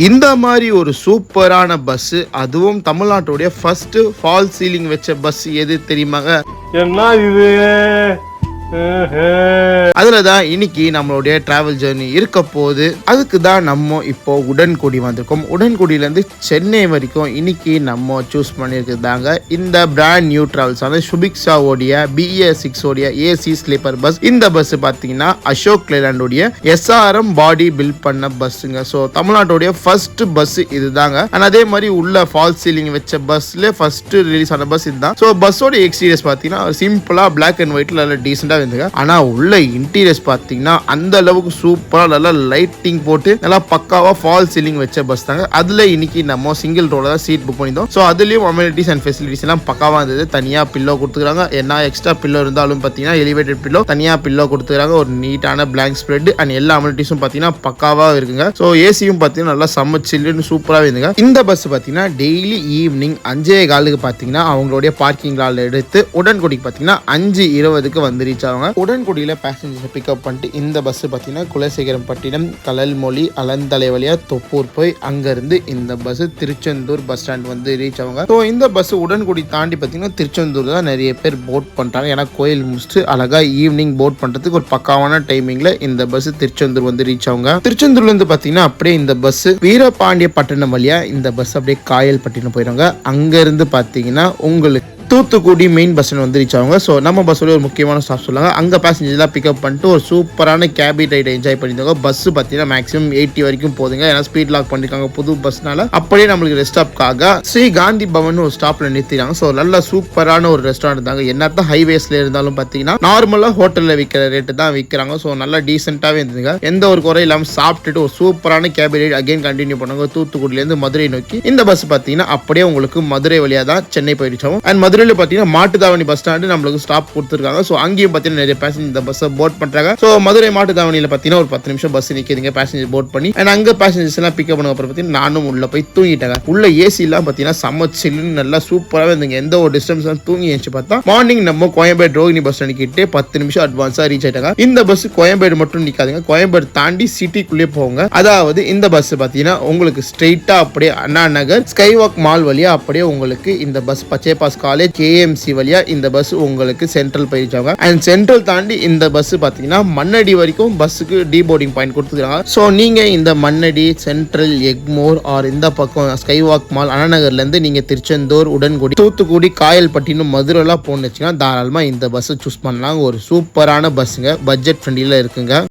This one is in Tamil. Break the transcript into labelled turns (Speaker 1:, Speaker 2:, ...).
Speaker 1: இந்த மாதிரி ஒரு சூப்பரான பஸ், அதுவும் தமிழ்நாட்டுடைய ஃபர்ஸ்ட் ஃபால் சீலிங் வச்ச பஸ் எது தெரியுமாங்க?
Speaker 2: என்ன இது?
Speaker 1: அதுலதான் இன்னைக்கு நம்மளுடைய டிராவல் ஜர்னி இருக்க போது. அதுக்கு தான் நம்ம இப்போ உடன்குடி வந்திருக்கோம். உடன்குடியில இருந்து சென்னை வரைக்கும் இன்னைக்கு நம்ம சூஸ் பண்ணிருக்குதாங்க இந்த பிராண்ட் நியூ டிராவல்ஸ் ஆன சுபிக்ஷா ஓடிய BA6 ஓடிய AC ஸ்லீப்பர் பஸ். இந்த பஸ் பாத்தீங்கன்னா அசோக் லேலண்ட் உடைய SRM பாடி பில்ட் பண்ண பஸ்ஸுங்க. ஸோ தமிழ்நாட்டுடைய ஃபர்ஸ்ட் பஸ் இதுதாங்க. அதே மாதிரி உள்ள ஃபால் சீலிங் வச்ச பஸ்ல ஃபர்ஸ்ட் ரிலீஸ் ஆன பஸ் இதுதான். ஸோ பஸ்ஸோட எக்ஸ்டீரியர்ஸ் பாத்தீங்கன்னா சிம்பிளா பிளாக் அண்ட் ஒயிட்ல நல்ல டீசெண்டா இருந்துங்க. ஆனா உள்ள இன்டீரியர்ஸ் பாத்தீங்கன்னா அந்த அளவுக்கு சூப்பரா நல்லா லைட்டிங் போட்டு நல்லா பக்காவா ஃபால் சீலிங் வச்ச பஸ் தாங்க. அதுல இன்னைக்கு நம்ம சிங்கிள் ரோல தான் சீட் புக் பண்ணிருந்தோம். ஸோ அதுலயும் அமெனிட்டிஸ் அண்ட் ஃபெசிலிட்டிஸ் எல்லாம் பக்காவா இருந்தது. தனியா பில்லோ கொடுத்துருக்காங்க. என்ன எக்ஸ்ட்ரா பில்லோ இருந்தாலும் பாத்தீங்கன்னா எலிவேட்டட் பில்லோ தனியா பில்லோ கொடுத்துருக்காங்க. ஒரு நீட்டான பிளாங்க் ஸ்ப்ரெட் அண்ட் எல்லா அமெனிட்டிஸும் பாத்தீங்கன்னா பக்காவா இருக்குங்க. ஸோ ஏசியும் பாத்தீங்கன்னா நல்லா செம்ம சில்லுன்னு சூப்பராக இருந்துங்க. இந்த பஸ் பாத்தீங்கன்னா டெய்லி ஈவினிங் 5:15 பாத்தீங்கன்னா அவங்களுடைய பார்க்கிங் லால எடுத்து உடன்குடிக்கு பாத்தீங்கன்னா 5:20 வந்து ரீச் ஆவாங்க. உடன்குடியில பேசஞ்சர்ஸ் பிக்கப் பண்ணிட்டு இந்த பஸ் பாத்தீங்கன்னா குலசேகரம்பட்டினம், கலல்மொழி, அலந்தலை வழியா தொப்பூர் போய் அங்கிருந்து இந்த பஸ் திருச்செந்தூர் பஸ் ஸ்டாண்ட் வந்து ரீச் ஆவாங்க. ஸோ இந்த பஸ் உடன்குடி தாண்டி பாத்தீங்கன்னா திருச்செந்தூர் தான் நிறைய பேர் போட் பண்றாங்க. ஏன்னா கோயில் முடிச்சுட்டு அழகா ஈவினிங் போட் பண்றதுக்கு ஒரு பக்காவான டைமிங்ல இந்த பஸ் திருச்செந்தூர் வந்து ரீச் ஆகுங்க. திருச்செந்தூர்ல இருந்து பாத்தீங்கன்னா அப்படியே இந்த பஸ் வீரபாண்டிய பட்டணம் வழியா இந்த பஸ் அப்படியே காயல்பட்டினம் போயிடுவாங்க. அங்க இருந்து பாத்தீங்கன்னா உங்களுக்கு தூத்துக்குடி மெயின் பஸ் ஸ்டாண்ட் வந்து ரீச் ஆகுங்க. ஸோ நம்ம பஸ்ஸோட ஒரு முக்கியமான ஸ்டாப் சொல்லுவாங்க. அங்கே பேசஞ்சர்லாம் பிக்கப் பண்ணிட்டு ஒரு சூப்பரான கேபி ரைடை என்ஜாய் பண்ணியிருந்தாங்க. பஸ் பார்த்தீங்கன்னா மேக்ஸிமம் 80 வரைக்கும் போதுங்க. ஏன்னா ஸ்பீட் லாக் பண்ணிருக்காங்க புது பஸ்னால. அப்படியே நம்மளுக்கு ரெஸ்ட் ஸ்டாப்காக ஸ்ரீ காந்தி பவன் ஒரு ஸ்டாப்ல நிறுத்திடுறாங்க. ஸோ நல்ல சூப்பரான ஒரு ரெஸ்டாரண்ட் இருந்தாங்க. என்னத்தான் ஹைவேஸ்ல இருந்தாலும் பார்த்தீங்கன்னா நார்மலா ஹோட்டல்ல விற்கிற ரேட்டு தான் விற்கிறாங்க. ஸோ நல்லா டீசென்ட்டாவே இருந்துங்க. எந்த ஒரு குறை இல்லாமல் சாப்பிட்டுட்டு ஒரு சூப்பரான கேபி ரைட் அகைன் கண்டினியூ பண்ணாங்க. தூத்துக்குடியிலேருந்து மதுரை நோக்கி. இந்த பஸ் பார்த்தீங்கன்னா அப்படியே உங்களுக்கு மதுரை வழியா தான் சென்னை போயிடுச்சோம். அண்ட் மதுரையில் பார்த்தீங்கன்னா மாட்டுத்தாவணி பஸ் ஸ்டாண்டு நம்மளுக்கு ஸ்டாப் கொடுத்துருக்காங்க. ஸோ அங்கேயும் பார்த்தீங்கன்னா நிறைய பேசஞ்சர் இந்த பஸ்ஸை போட் பண்ணுறாங்க. ஸோ மதுரை மாட்டுத்தாவணியில் பார்த்தீங்கன்னா ஒரு 10 நிமிஷம் பஸ் நிற்கிதுங்க பேசஞ்சர் போட் பண்ணி. அண்ட் அங்கே பேசஞ்சர்ஸ் எல்லாம் பிக்கப் பண்ண அப்புறம் பார்த்தீங்கன்னா நானும் உள்ள போய் தூங்கிட்டாங்க. உள்ள ஏசிலாம் பார்த்தீங்கன்னா செம்ம சில்லுன்னு நல்லா சூப்பராகவே இருந்துங்க. எந்த ஒரு டிஸ்டன்ஸ் தூங்கி எழுந்து பார்த்தா மார்னிங் நம்ம கோயம்பேடு ரோகிணி பஸ் ஸ்டாண்ட் கிட்டே 10 நிமிஷம் அட்வான்ஸாக ரீச் ஆயிட்டாங்க. இந்த பஸ் கோயம்பேடு மட்டும் நிற்காதுங்க. கோயம்பேடு தாண்டி சிட்டிக்குள்ளே போங்க. அதாவது இந்த பஸ் பார்த்தீங்கன்னா உங்களுக்கு ஸ்ட்ரெயிட்டா அப்படியே அண்ணா நகர் ஸ்கைவாக் மால் வழியா அப்படியே உங்களுக்கு இந்த பஸ் பச்சை பாஸ் காலேஜ் KMC வழியா இந்த பஸ் உங்களுக்கு சென்ட்ரல் போயிருச்சாங்க. அண்ட் சென்ட்ரல் தாண்டி இந்த பஸ் பாத்தீங்கன்னா மண்ணடி வரைக்கும் பஸ்ஸுக்கு டீபோர்டிங் பாயிண்ட் கொடுத்துருக்காங்க. ஸோ நீங்க இந்த மண்ணடி, சென்ட்ரல், எக்மோர் ஆர் இந்த பக்கம் ஸ்கைவாக் மால், அண்ணாநகர்ல இருந்து நீங்க திருச்செந்தூர், உடன்குடி, தூத்துக்குடி, காயல்பட்டினம், மதுரை எல்லாம் போனுச்சுன்னா தாராளமா இந்த பஸ் சூஸ் பண்ணலாம். ஒரு சூப்பரான பஸ்ஸுங்க. பட்ஜெட் ஃப்ரெண்ட்லியில இருக்குங்க.